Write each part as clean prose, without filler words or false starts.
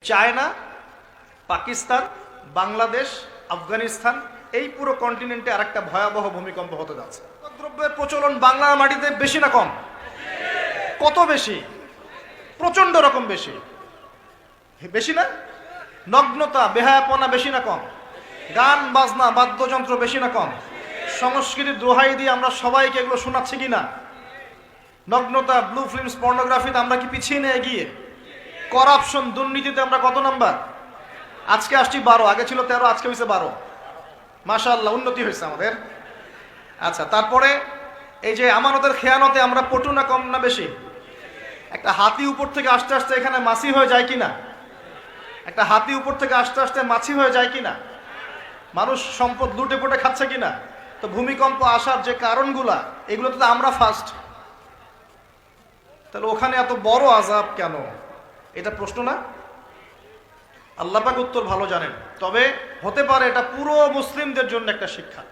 China, Pakistan, Bangladesh, Afghanistan এই পুরো কন্টিনেন্টে আরেকটা ভয়াবহ ভূমিকম্প হতে যাচ্ছে। দ্রব্যের প্রচলন বাংলার মাটিতে বেশি না কম? কত বেশি? প্রচন্ড রকম বেশি। বেশি না? নগ্নতা, বেহায়াপনা বেশি না কম? গান বাজনা, বাদ্যযন্ত্র বেশি না কম? সংস্কৃতির দোহাই দিয়ে আমরা সবাইকে এগুলো শোনাচ্ছি কিনা? নগ্নতা, ব্লু ফিল্মস, পর্নোগ্রাফিতে আমরা কি পিছিয়ে নিয়ে এগিয়ে? করাপশন, দুর্নীতিতে আমরা কত নাম্বার? আজকে আসছি 12, আগে ছিল 13, আজকে হয়েছে 12। মাশাআল্লাহ, উন্নতি হয়েছে আমাদের। আচ্ছা, তারপরে এই যে আমানতের খেয়ানতে আমরা পটু না কম না বেশি? একটা হাতি উপর থেকে আস্তে আস্তে এখানে মাছি হয়ে যায় কিনা? একটা হাতি উপর থেকে আস্তে আস্তে মাছি হয়ে যায় কিনা? মানুষ সম্পদ লুটে পুটে খাচ্ছে কিনা? তো ভূমিকম্প আসার যে কারণগুলা, এগুলো তো আমরা ফার্স্ট। তাহলে ওখানে এত বড় আযাব কেন? এটা প্রশ্ন না? আল্লাহ পাক উত্তর ভালো জানেন। তবে হতে পারে এটা পুরো মুসলিমদের জন্য একটা শিক্ষা।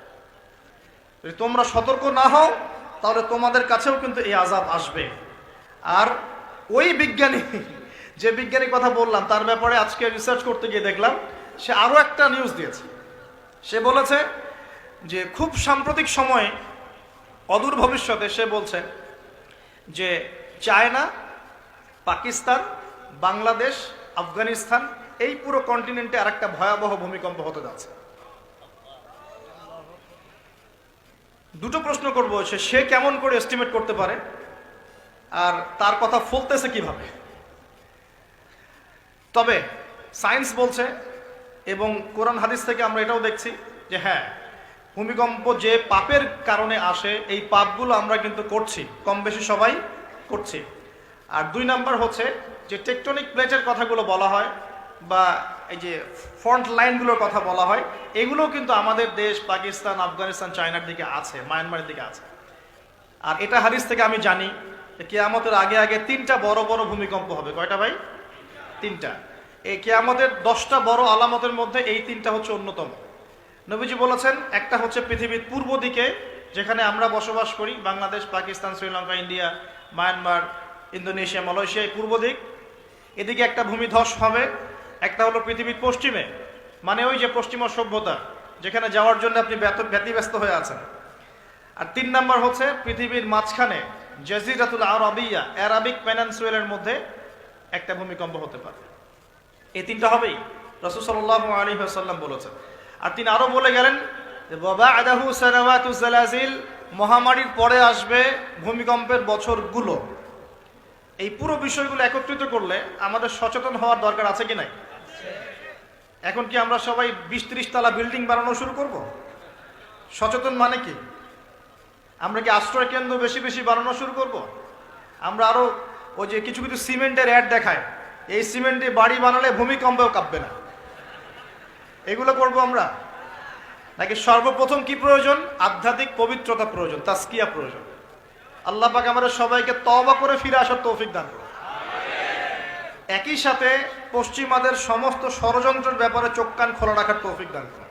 যদি তোমরা সতর্ক না হও তাহলে তোমাদের কাছেও কিন্তু এই আযাব আসবে। আর ওই বিজ্ঞানী, যে বিজ্ঞানীর কথা বললাম, তার ব্যাপারে আজকে রিসার্চ করতে গিয়ে দেখলাম সে আরো একটা নিউজ দিয়েছে। সে বলেছে যে খুব সাম্প্রতিক সময়ে, অদূর ভবিষ্যতে, সে বলছে যে চায়না, পাকিস্তান, বাংলাদেশ, আফগানিস্তান এই পুরো কন্টিনেন্টে আরেকটা ভয়াবহ ভূমিকম্প হতে যাচ্ছে। দুটো প্রশ্ন করবো, সে কেমন করে এস্টিমেট করতে পারে আর তার কথা ফলতেছে কিভাবে? তবে সায়েন্স বলছে এবং কোরআন হাদিস থেকে আমরা এটাও দেখছি যে হ্যাঁ, ভূমিকম্প যে পাপের কারণে আসে, এই পাপগুলো আমরা কিন্তু করছি, কম বেশি সবাই করছি। আর 2 নাম্বার হচ্ছে যে টেকটনিক প্লেটের কথাগুলো বলা হয় বা এই যে ফ্রন্ট লাইনগুলোর কথা বলা হয়, এগুলোও কিন্তু আমাদের দেশ পাকিস্তান, আফগানিস্তান, চায়নার দিকে আছে, মায়ানমারের দিকে আছে। আর এটা হাদিস থেকে আমি জানি যে কিয়ামতের আগে আগে 3টা বড় বড় ভূমিকম্প হবে। কয়টা ভাই? 3টা। এই কিয়ামতের 10টা বড় আলামতের মধ্যে এই 3টা হচ্ছে অন্যতম। নবীজি বলেছেন, একটা হচ্ছে পৃথিবীর পূর্ব দিকে যেখানে আমরা বসবাস করি, Bangladesh, Pakistan, Sri Lanka, India, Myanmar, Indonesia, Malaysia, এই পূর্ব দিক, এদিকে একটা ভূমিধস হবে। একটা হলো পৃথিবীর পশ্চিমে, মানে ওই যে পশ্চিমা সভ্যতা, যেখানে যাওয়ার জন্য আপনি ব্যতিব্যস্ত হয়ে আছেন। আর 3 নাম্বার হচ্ছে পৃথিবীর মাঝখানে জাজিরাতুল আরাবিয়া, আরাবিক পেনিনসুলার মধ্যে একটা ভূমিকম্প হতে পারে। এই 3টা হবেই, রাসূল সাল্লাল্লাহু আলাইহি ওয়াসাল্লাম বলেছেন। আর তিনি আরো বলে গেলেন যে বা'দাহু সানাওয়াতু জালাজিল, মহামারীর পরে আসবে ভূমিকম্পের বছরগুলো। এই পুরো বিষয়গুলো একত্রিত করলে আমাদের সচেতন হওয়ার দরকার আছে কি নাই? এখন কি আমরা সবাই 20-30 তলা বিল্ডিং বানানো শুরু করব? সচেতন মানে কি? আমরা কি আশ্রয় কেন্দ্র বেশি বেশি বানানো শুরু করব? আমরা আরো ওই যে কিছু কিছু সিমেন্টের অ্যাড দেখায়, এই সিমেন্টে বাড়ি বানালে ভূমিকম্পেও কাঁপবে না, এগুলো করব আমরা? নাকি সর্বপ্রথম কি প্রয়োজন? আধ্যাত্মিক পবিত্রতা প্রয়োজন, তাসকিয়া প্রয়োজন। আল্লাহ পাক আমাদের সবাইকে তওবা করে ফিরে আসার তৌফিক দান করুন। একই সাথে পশ্চিমাদের সমস্ত ষড়যন্ত্রের ব্যাপারে চোখ কান খোলা রাখার তৌফিক দান করুন।